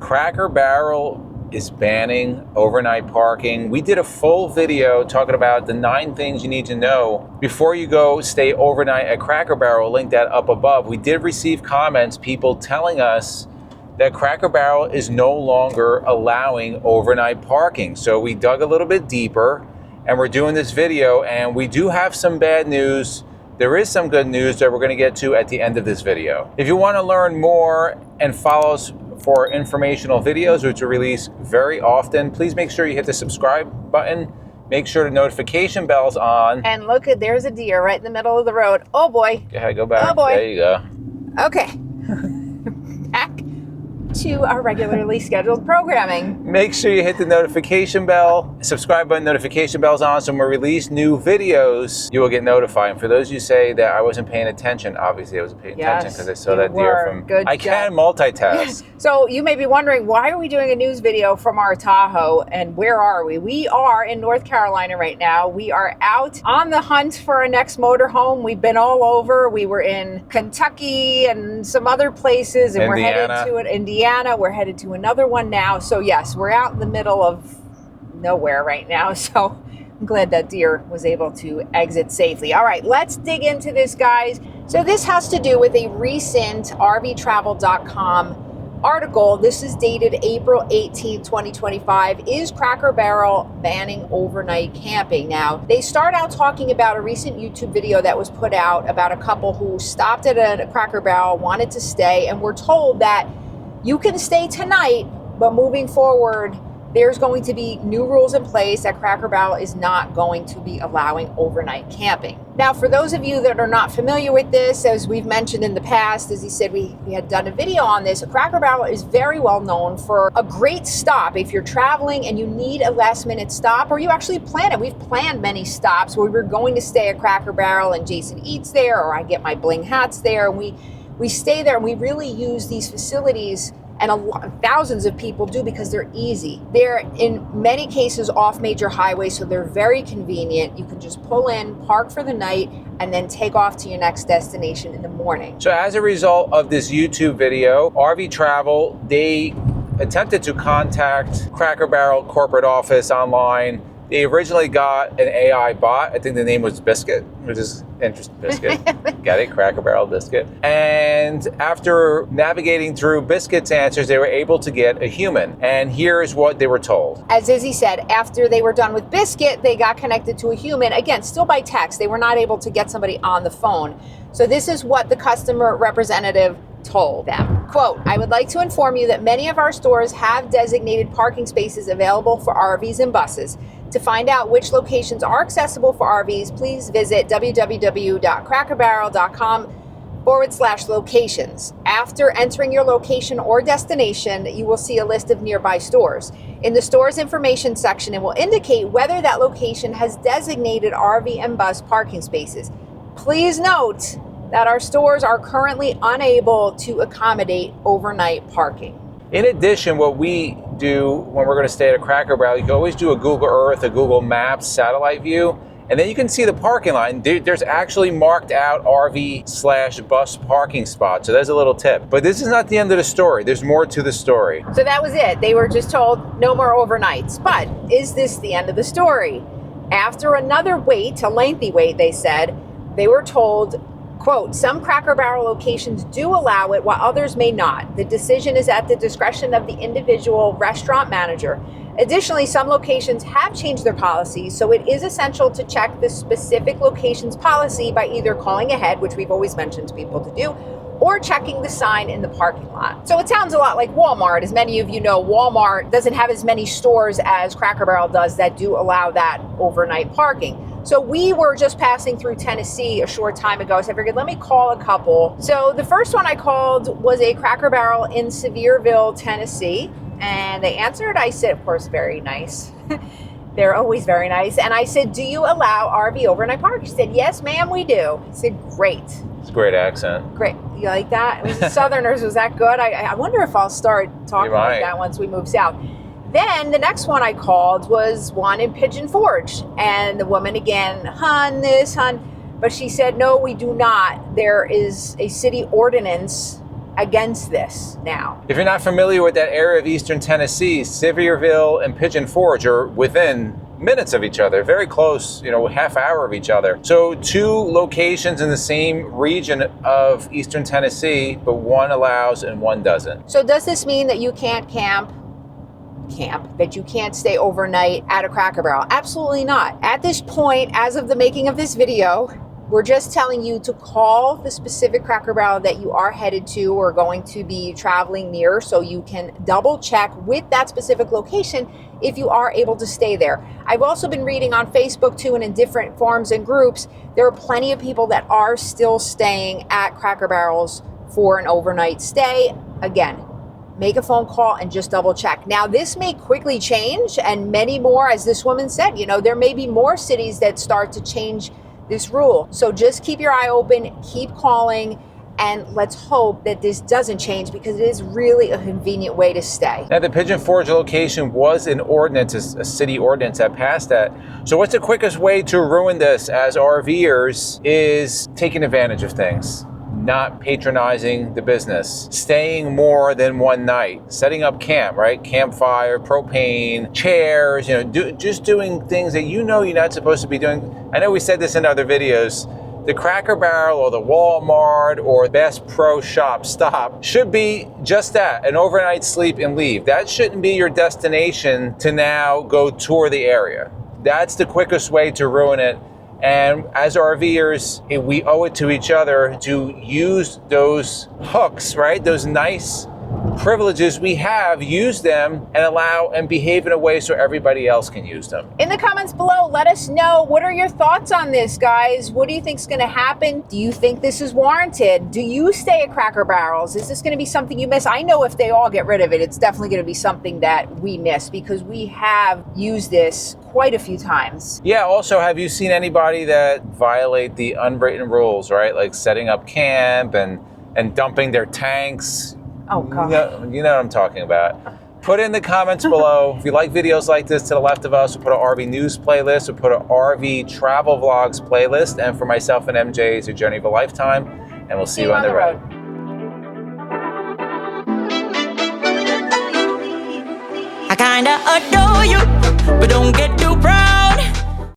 Cracker Barrel is banning overnight parking. We did a full video talking about the 9 things you need to know before you go stay overnight at Cracker Barrel. Link that up above. We did receive comments, people telling us that Cracker Barrel is no longer allowing overnight parking. So we dug a little bit deeper and we're doing this video, and we do have some bad news. There is some good news that we're going to get to at the end of this video. If you want to learn more and follow us for informational videos, which we release very often, please make sure you hit the subscribe button. Make sure the notification bell's on. And look, there's a deer right in the middle of the road. Oh boy. Go ahead, go back. Oh boy. There you go. Okay. Back to our regularly scheduled programming. Make sure you hit the notification bell, subscribe button, notification bell's on, so when we release new videos, you will get notified. And for those of you say that I wasn't paying attention, obviously I wasn't paying attention because I saw that deer from... Good I job. can multitask. So you may be wondering, why are we doing a news video from our Tahoe, and where are we? We are in North Carolina right now. We are out on the hunt for our next motorhome. We've been all over. We were in Kentucky and some other places, and Indiana. we're headed to Indiana. We're headed to another one now. So yes, we're out in the middle of nowhere right now. So I'm glad that deer was able to exit safely. All right, let's dig into this, guys. So this has to do with a recent RVtravel.com article. This is dated April 18, 2025. Is Cracker Barrel banning overnight camping? Now, they start out talking about a recent YouTube video that was put out about a couple who stopped at a Cracker Barrel, wanted to stay, and were told that you can stay tonight, but moving forward, there's going to be new rules in place that Cracker Barrel is not going to be allowing overnight camping. Now, for those of you that are not familiar with this, as we've mentioned in the past, as he said, we had done a video on this. Cracker Barrel is very well known for a great stop. If you're traveling and you need a last minute stop, or you actually plan it. We've planned many stops where we're going to stay at Cracker Barrel and Jason eats there, or I get my bling hats there. And we stay there, and we really use these facilities, and thousands of people do, because they're easy. They're in many cases off major highways, so they're very convenient. You can just pull in, park for the night, and then take off to your next destination in the morning. So as a result of this YouTube video, RV Travel, they attempted to contact Cracker Barrel corporate office online. They originally got an AI bot. I think the name was Biscuit, which is interesting. Biscuit. Got it? Cracker Barrel Biscuit. And after navigating through Biscuit's answers, they were able to get a human. And here's what they were told. As Izzy said, after they were done with Biscuit, they got connected to a human. Again, still by text. They were not able to get somebody on the phone. So this is what the customer representative told them. Quote, "I would like to inform you that many of our stores have designated parking spaces available for RVs and buses. To find out which locations are accessible for RVs, please visit www.crackerbarrel.com/locations. After entering your location or destination, you will see a list of nearby stores. In the store's information section, it will indicate whether that location has designated RV and bus parking spaces. Please note that our stores are currently unable to accommodate overnight parking." In addition, what we do when we're going to stay at a Cracker Barrel, you can always do a Google Earth, a Google Maps satellite view, and then you can see the parking lot. There's actually marked out RV/bus parking spots. So there's a little tip. But this is not the end of the story. There's more to the story. So that was it. They were just told no more overnights. But is this the end of the story? After another wait, a lengthy wait, they said, they were told, quote, "Some Cracker Barrel locations do allow it, while others may not. The decision is at the discretion of the individual restaurant manager. Additionally, some locations have changed their policies, so it is essential to check the specific location's policy by either calling ahead, which we've always mentioned to people to do, or checking the sign in the parking lot." So it sounds a lot like Walmart. As many of you know, Walmart doesn't have as many stores as Cracker Barrel does that do allow that overnight parking. So we were just passing through Tennessee a short time ago, so I figured, let me call a couple. So the first one I called was a Cracker Barrel in Sevierville, Tennessee, and they answered. I said, of course, very nice. They're always very nice. And I said, "Do you allow RV overnight parking?" She said, "Yes, ma'am, we do." I said, "Great." It's a great accent. Great. You like that? I mean, the Southerners, was that good? I wonder if I'll start talking like that once we move south. Then the next one I called was one in Pigeon Forge. And the woman again, "Hun, this, hun." But she said, "No, we do not. There is a city ordinance against this now. If you're not familiar with that area of Eastern Tennessee, Sevierville and Pigeon Forge are within minutes of each other, very close, half hour of each other. So 2 locations in the same region of Eastern Tennessee, but one allows and one doesn't. So does this mean that you can't camp, that you can't stay overnight at a Cracker Barrel? Absolutely not. At this point, as of the making of this video, we're just telling you to call the specific Cracker Barrel that you are headed to or going to be traveling near, so you can double check with that specific location if you are able to stay there. I've also been reading on Facebook too, and in different forums and groups, there are plenty of people that are still staying at Cracker Barrels for an overnight stay. Again, make a phone call and just double check. Now, this may quickly change, and many more, as this woman said, there may be more cities that start to change this rule. So just keep your eye open, keep calling, and let's hope that this doesn't change, because it is really a convenient way to stay. Now, the Pigeon Forge location was an ordinance, a city ordinance that passed that. So what's the quickest way to ruin this as RVers is taking advantage of things, not patronizing the business, staying more than one night, setting up camp, right? Campfire, propane, chairs, just doing things that you're not supposed to be doing. I know we said this in other videos. The Cracker Barrel or the Walmart or Bass Pro Shop stop should be just that, an overnight sleep and leave. That shouldn't be your destination to now go tour the area. That's the quickest way to ruin it. And as RVers, we owe it to each other to use those hooks, right? Those nice privileges we have, use them and allow and behave in a way so everybody else can use them. In the comments below, let us know, what are your thoughts on this, guys? What do you think is going to happen? Do you think this is warranted? Do you stay at Cracker Barrels? Is this going to be something you miss? I know if they all get rid of it, it's definitely going to be something that we miss, because we have used this quite a few times. Yeah, also, have you seen anybody that violate the unwritten rules, right? Like setting up camp and dumping their tanks? Oh, God. You know what I'm talking about. Put in the comments below. If you like videos like this to the left of us, we'll put an RV news playlist, we'll put an RV travel vlogs playlist, and for myself and MJ, it's a journey of a lifetime, and we'll see you on the road. I kinda adore you, but don't get too proud.